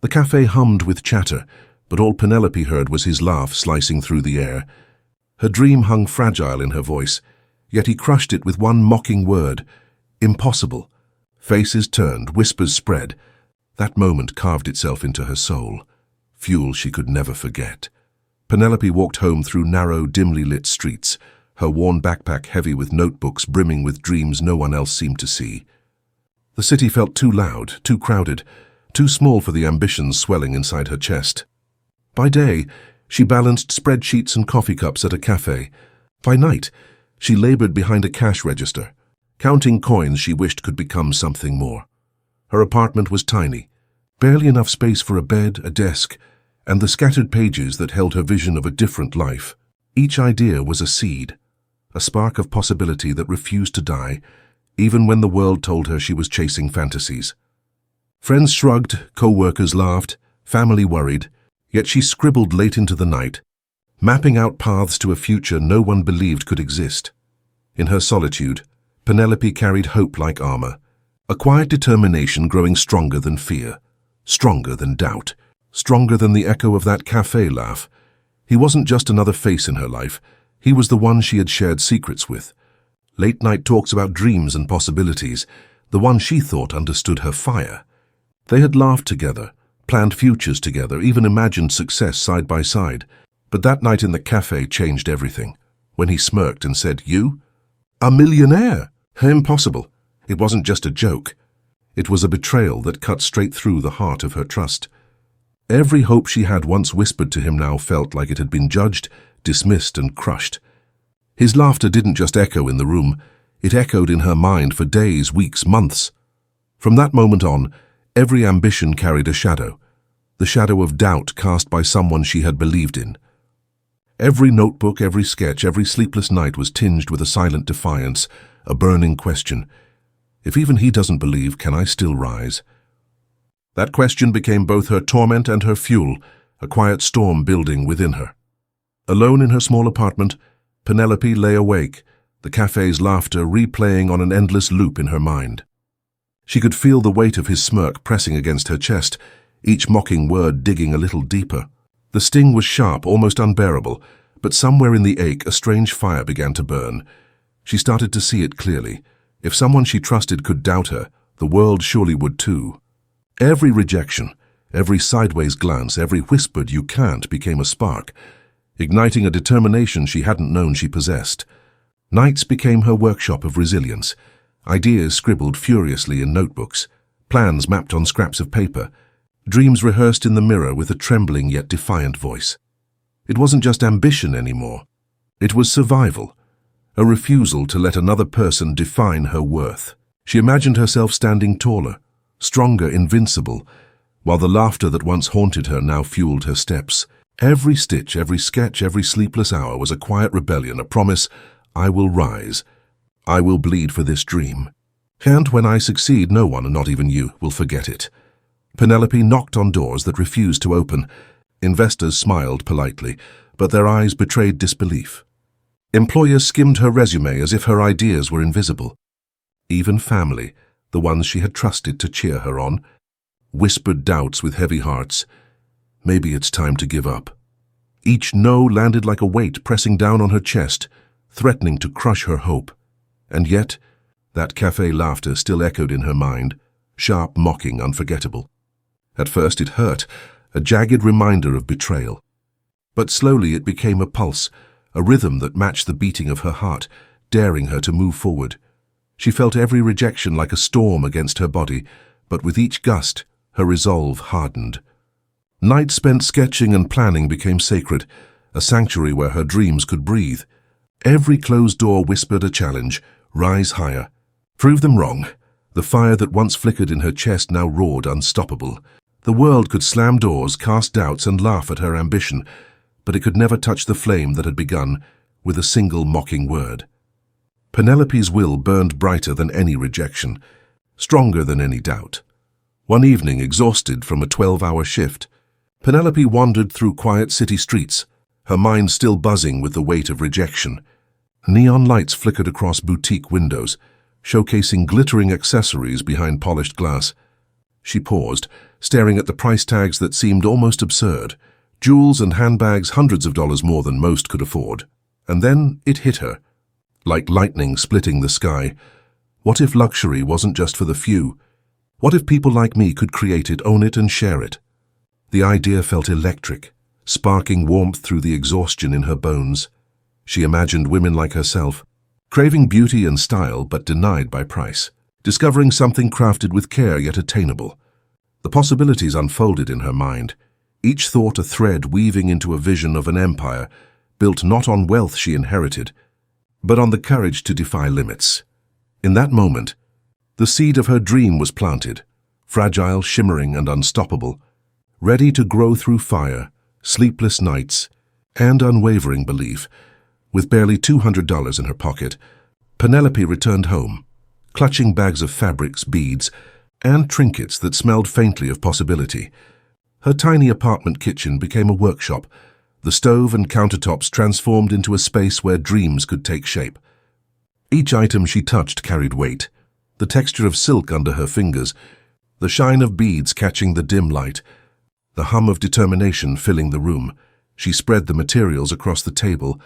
The cafe hummed with chatter, but all Penelope heard was his laugh slicing through the air. Her dream hung fragile in her voice, yet he crushed it with one mocking word: impossible. Faces turned, whispers spread. That moment carved itself into her soul, fuel she could never forget. Penelope walked home through narrow, dimly lit streets, her worn backpack heavy with notebooks brimming with dreams no one else seemed to see. The city felt too loud, too crowded, too small for the ambitions swelling inside her chest. By day, she balanced spreadsheets and coffee cups at a cafe. By night, she labored behind a cash register, counting coins she wished could become something more. Her apartment was tiny, barely enough space for a bed, a desk, and the scattered pages that held her vision of a different life. Each idea was a seed, a spark of possibility that refused to die, even when the world told her she was chasing fantasies. Friends shrugged, co-workers laughed, family worried, yet she scribbled late into the night, mapping out paths to a future no one believed could exist. In her solitude, Penelope carried hope like armor, a quiet determination growing stronger than fear, stronger than doubt, stronger than the echo of that cafe laugh. He wasn't just another face in her life, he was the one she had shared secrets with. Late-night talks about dreams and possibilities, the one she thought understood her fire. They had laughed together, planned futures together, even imagined success side by side. But that night in the cafe changed everything. When he smirked and said, "You? A millionaire?" Impossible. It wasn't just a joke. It was a betrayal that cut straight through the heart of her trust. Every hope she had once whispered to him now felt like it had been judged, dismissed, and crushed. His laughter didn't just echo in the room, it echoed in her mind for days, weeks, months. From that moment on, every ambition carried a shadow, the shadow of doubt cast by someone she had believed in. Every notebook, every sketch, every sleepless night was tinged with a silent defiance, a burning question. If even he doesn't believe, can I still rise? That question became both her torment and her fuel, a quiet storm building within her. Alone in her small apartment, Penelope lay awake, the cafe's laughter replaying on an endless loop in her mind. She could feel the weight of his smirk pressing against her chest, each mocking word digging a little deeper. The sting was sharp, almost unbearable, but somewhere in the ache a strange fire began to burn. She started to see it clearly. If someone she trusted could doubt her, the world surely would too. Every rejection, every sideways glance, every whispered "you can't" became a spark, igniting a determination she hadn't known she possessed. Nights became her workshop of resilience, ideas scribbled furiously in notebooks, plans mapped on scraps of paper, dreams rehearsed in the mirror with a trembling yet defiant voice. It wasn't just ambition anymore. It was survival, a refusal to let another person define her worth. She imagined herself standing taller, stronger, invincible, while the laughter that once haunted her now fueled her steps. Every stitch, every sketch, every sleepless hour was a quiet rebellion, a promise: I will rise. I will bleed for this dream. And when I succeed, no one, not even you, will forget it. Penelope knocked on doors that refused to open. Investors smiled politely, but their eyes betrayed disbelief. Employers skimmed her resume as if her ideas were invisible. Even family, the ones she had trusted to cheer her on, whispered doubts with heavy hearts. Maybe it's time to give up. Each no landed like a weight pressing down on her chest, threatening to crush her hope. And yet, that cafe laughter still echoed in her mind, sharp, mocking, unforgettable. At first it hurt, a jagged reminder of betrayal. But slowly it became a pulse, a rhythm that matched the beating of her heart, daring her to move forward. She felt every rejection like a storm against her body, but with each gust, her resolve hardened. Nights spent sketching and planning became sacred, a sanctuary where her dreams could breathe. Every closed door whispered a challenge: rise higher. Prove them wrong. The fire that once flickered in her chest now roared unstoppable. The world could slam doors, cast doubts, and laugh at her ambition, but it could never touch the flame that had begun with a single mocking word. Penelope's will burned brighter than any rejection, stronger than any doubt. One evening, exhausted from a 12-hour shift, Penelope wandered through quiet city streets, her mind still buzzing with the weight of rejection. Neon lights flickered across boutique windows, showcasing glittering accessories behind polished glass. She paused, staring at the price tags that seemed almost absurd. Jewels and handbags hundreds of dollars more than most could afford. And then it hit her, like lightning splitting the sky. What if luxury wasn't just for the few? What if people like me could create it, own it, and share it? The idea felt electric, sparking warmth through the exhaustion in her bones. She imagined women like herself, craving beauty and style but denied by price, discovering something crafted with care yet attainable. The possibilities unfolded in her mind, each thought a thread weaving into a vision of an empire built not on wealth she inherited, but on the courage to defy limits. In that moment, the seed of her dream was planted, fragile, shimmering, and unstoppable, ready to grow through fire, sleepless nights, and unwavering belief. With barely $200 in her pocket, Penelope returned home, clutching bags of fabrics, beads, and trinkets that smelled faintly of possibility. Her tiny apartment kitchen became a workshop, the stove and countertops transformed into a space where dreams could take shape. Each item she touched carried weight, the texture of silk under her fingers, the shine of beads catching the dim light, the hum of determination filling the room. She spread the materials across the table,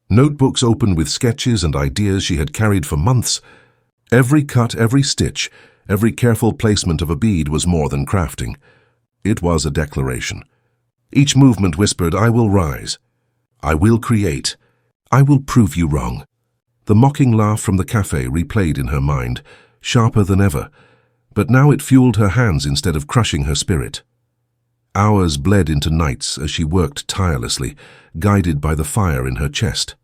notebooks open with sketches and ideas she had carried for months. Every cut, every stitch, every careful placement of a bead was more than crafting. It was a declaration. Each movement whispered, "I will rise. I will create. I will prove you wrong." The mocking laugh from the cafe replayed in her mind, sharper than ever, but now it fueled her hands instead of crushing her spirit. Hours bled into nights as she worked tirelessly, guided by the fire in her chest.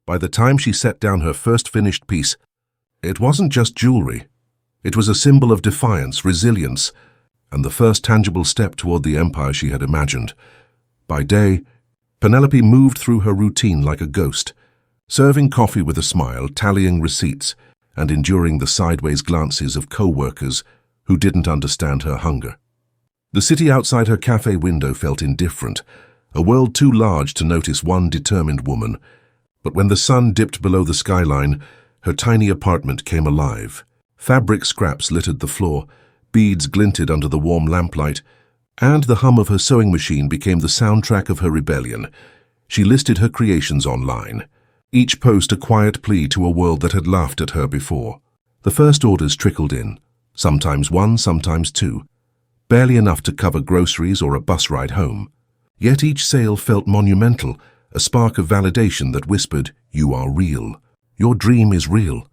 By the time she set down her first finished piece, it wasn't just jewelry. It was a symbol of defiance, resilience, and the first tangible step toward the empire she had imagined. By day, Penelope moved through her routine like a ghost, serving coffee with a smile, tallying receipts, and enduring the sideways glances of co-workers who didn't understand her hunger. The city outside her cafe window felt indifferent, a world too large to notice one determined woman. But when the sun dipped below the skyline, her tiny apartment came alive. Fabric scraps littered the floor, beads glinted under the warm lamplight, and the hum of her sewing machine became the soundtrack of her rebellion. She listed her creations online, each post a quiet plea to a world that had laughed at her before. The first orders trickled in, sometimes one, sometimes two, barely enough to cover groceries or a bus ride home. Yet each sale felt monumental, a spark of validation that whispered, "You are real. Your dream is real."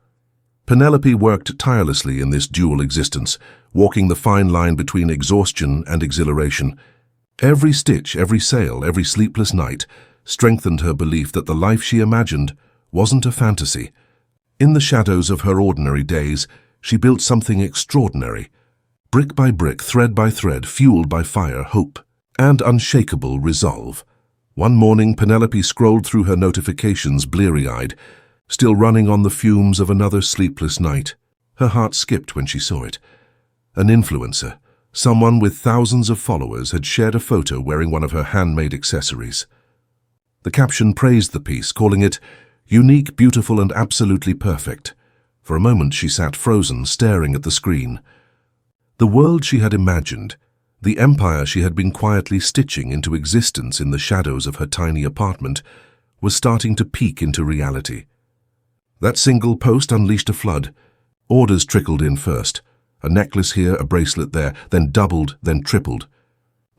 Penelope worked tirelessly in this dual existence, walking the fine line between exhaustion and exhilaration. Every stitch, every sale, every sleepless night strengthened her belief that the life she imagined wasn't a fantasy. In the shadows of her ordinary days, she built something extraordinary. Brick by brick, thread by thread, fueled by fire, hope, and unshakable resolve. One morning, Penelope scrolled through her notifications bleary-eyed, still running on the fumes of another sleepless night. Her heart skipped when she saw it. An influencer, someone with thousands of followers, had shared a photo wearing one of her handmade accessories. The caption praised the piece, calling it unique, beautiful, and absolutely perfect. For a moment she sat frozen, staring at the screen. The world she had imagined, the empire she had been quietly stitching into existence in the shadows of her tiny apartment, was starting to peek into reality. That single post unleashed a flood. Orders trickled in first. A necklace here, a bracelet there, then doubled, then tripled.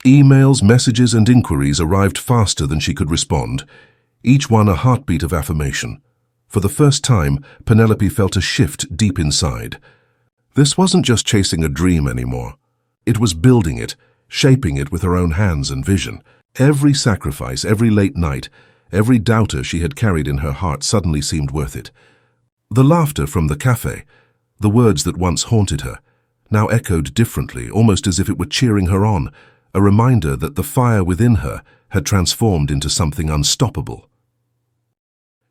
Emails, messages, and inquiries arrived faster than she could respond, each one a heartbeat of affirmation. For the first time, Penelope felt a shift deep inside. This wasn't just chasing a dream anymore. It was building it, shaping it with her own hands and vision. Every sacrifice, every late night, every doubter she had carried in her heart suddenly seemed worth it. The laughter from the cafe, the words that once haunted her, now echoed differently, almost as if it were cheering her on, a reminder that the fire within her had transformed into something unstoppable.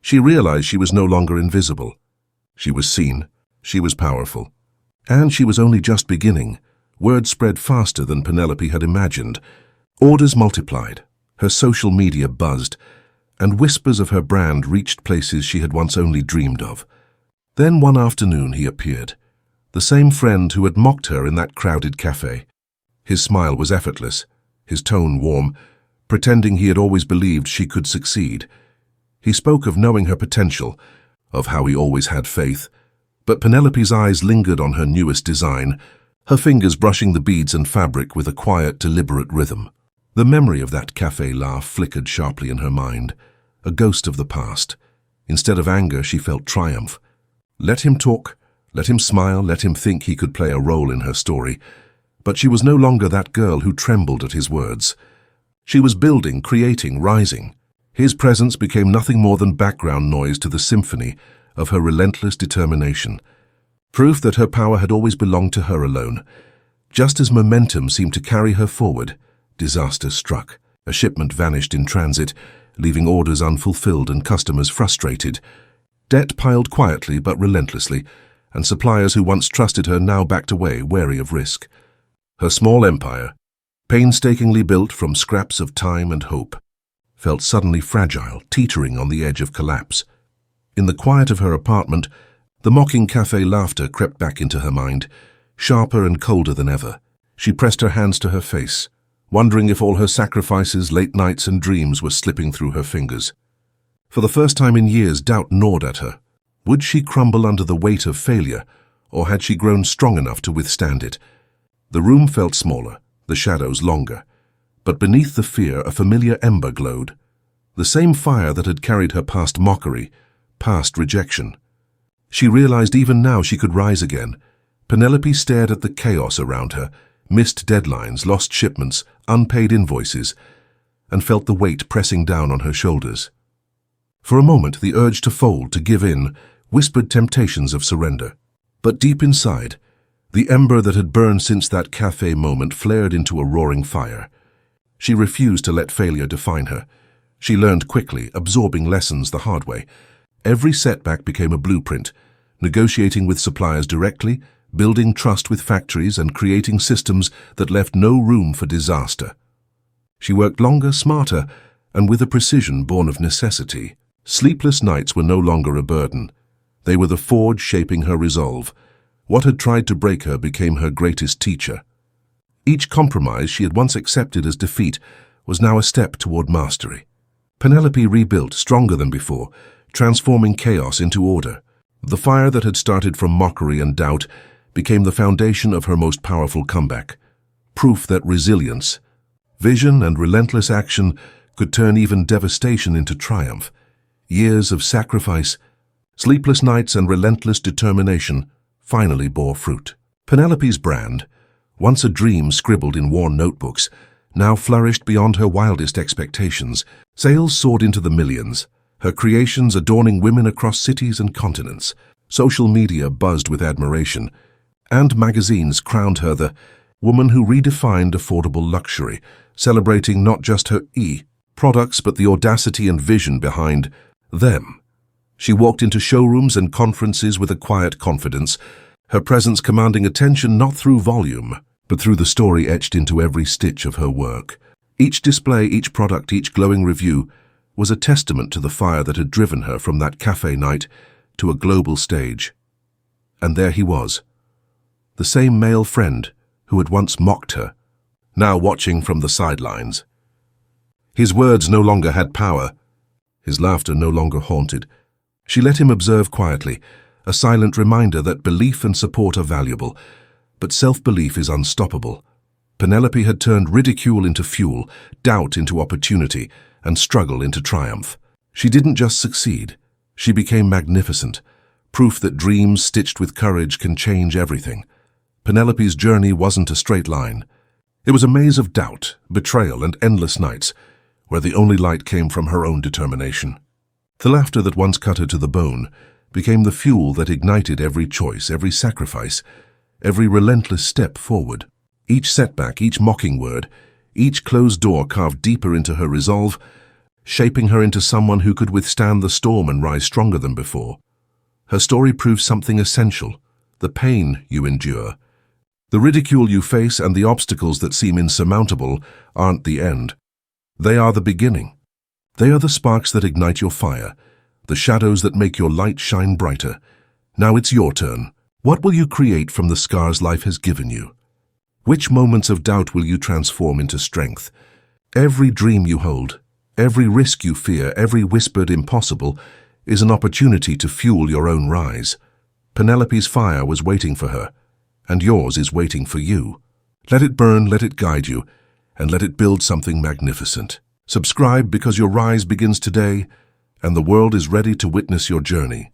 She realized she was no longer invisible. She was seen, she was powerful, and she was only just beginning. Word spread faster than Penelope had imagined. Orders multiplied, her social media buzzed, and whispers of her brand reached places she had once only dreamed of. Then one afternoon he appeared, The same friend who had mocked her in that crowded cafe. His smile was effortless, his tone warm, pretending he had always believed she could succeed. He spoke of knowing her potential, of how he always had faith. But Penelope's eyes lingered on her newest design, her fingers brushing the beads and fabric with a quiet, deliberate rhythm. The memory of that cafe laugh flickered sharply in her mind, a ghost of the past. Instead of anger, she felt triumph. Let him talk, let him smile, let him think he could play a role in her story. But she was no longer that girl who trembled at his words. She was building, creating, rising. His presence became nothing more than background noise to the symphony of her relentless determination. Proof that her power had always belonged to her alone. Just as momentum seemed to carry her forward, disaster struck. A shipment vanished in transit, leaving orders unfulfilled and customers frustrated. Debt piled quietly but relentlessly, and suppliers who once trusted her now backed away, wary of risk. Her small empire, painstakingly built from scraps of time and hope, felt suddenly fragile, teetering on the edge of collapse. In the quiet of her apartment, the mocking cafe laughter crept back into her mind, sharper and colder than ever. She pressed her hands to her face, wondering if all her sacrifices, late nights and dreams were slipping through her fingers. For the first time in years, doubt gnawed at her. Would she crumble under the weight of failure, or had she grown strong enough to withstand it? The room felt smaller, the shadows longer, but beneath the fear a familiar ember glowed. The same fire that had carried her past mockery, past rejection. She realized even now she could rise again. Penelope stared at the chaos around her, missed deadlines, lost shipments, unpaid invoices, and felt the weight pressing down on her shoulders. For a moment, the urge to fold, to give in, whispered temptations of surrender. But deep inside, the ember that had burned since that cafe moment flared into a roaring fire. She refused to let failure define her. She learned quickly, absorbing lessons the hard way. Every setback became a blueprint, negotiating with suppliers directly, building trust with factories, and creating systems that left no room for disaster. She worked longer, smarter, and with a precision born of necessity. Sleepless nights were no longer a burden. They were the forge shaping her resolve. What had tried to break her became her greatest teacher. Each compromise she had once accepted as defeat was now a step toward mastery. Penelope rebuilt, stronger than before, transforming chaos into order. The fire that had started from mockery and doubt became the foundation of her most powerful comeback. Proof that resilience, vision, and relentless action could turn even devastation into triumph. Years of sacrifice, sleepless nights, and relentless determination finally bore fruit. Penelope's brand, once a dream scribbled in worn notebooks, now flourished beyond her wildest expectations. Sales soared into the millions, her creations adorning women across cities and continents. Social media buzzed with admiration, and magazines crowned her the woman who redefined affordable luxury, celebrating not just her products but the audacity and vision behind them. She walked into showrooms and conferences with a quiet confidence, her presence commanding attention not through volume, but through the story etched into every stitch of her work. Each display, each product, each glowing review was a testament to the fire that had driven her from that cafe night to a global stage. And there he was, the same male friend who had once mocked her, now watching from the sidelines. His words no longer had power. His laughter no longer haunted. She let him observe quietly, a silent reminder that belief and support are valuable, but self-belief is unstoppable. Penelope had turned ridicule into fuel, doubt into opportunity, and struggle into triumph. She didn't just succeed, she became magnificent, proof that dreams stitched with courage can change everything. Penelope's journey wasn't a straight line. It was a maze of doubt, betrayal, and endless nights, where the only light came from her own determination. The laughter that once cut her to the bone became the fuel that ignited every choice, every sacrifice, every relentless step forward. Each setback, each mocking word, each closed door carved deeper into her resolve, shaping her into someone who could withstand the storm and rise stronger than before. Her story proves something essential: the pain you endure, the ridicule you face, and the obstacles that seem insurmountable aren't the end. They are the beginning. They are the sparks that ignite your fire, the shadows that make your light shine brighter. Now it's your turn. What will you create from the scars life has given you? Which moments of doubt will you transform into strength? Every dream you hold, every risk you fear, every whispered impossible is an opportunity to fuel your own rise. Penelope's fire was waiting for her, and yours is waiting for you. Let it burn, let it guide you, and let it build something magnificent. Subscribe because your rise begins today, and the world is ready to witness your journey.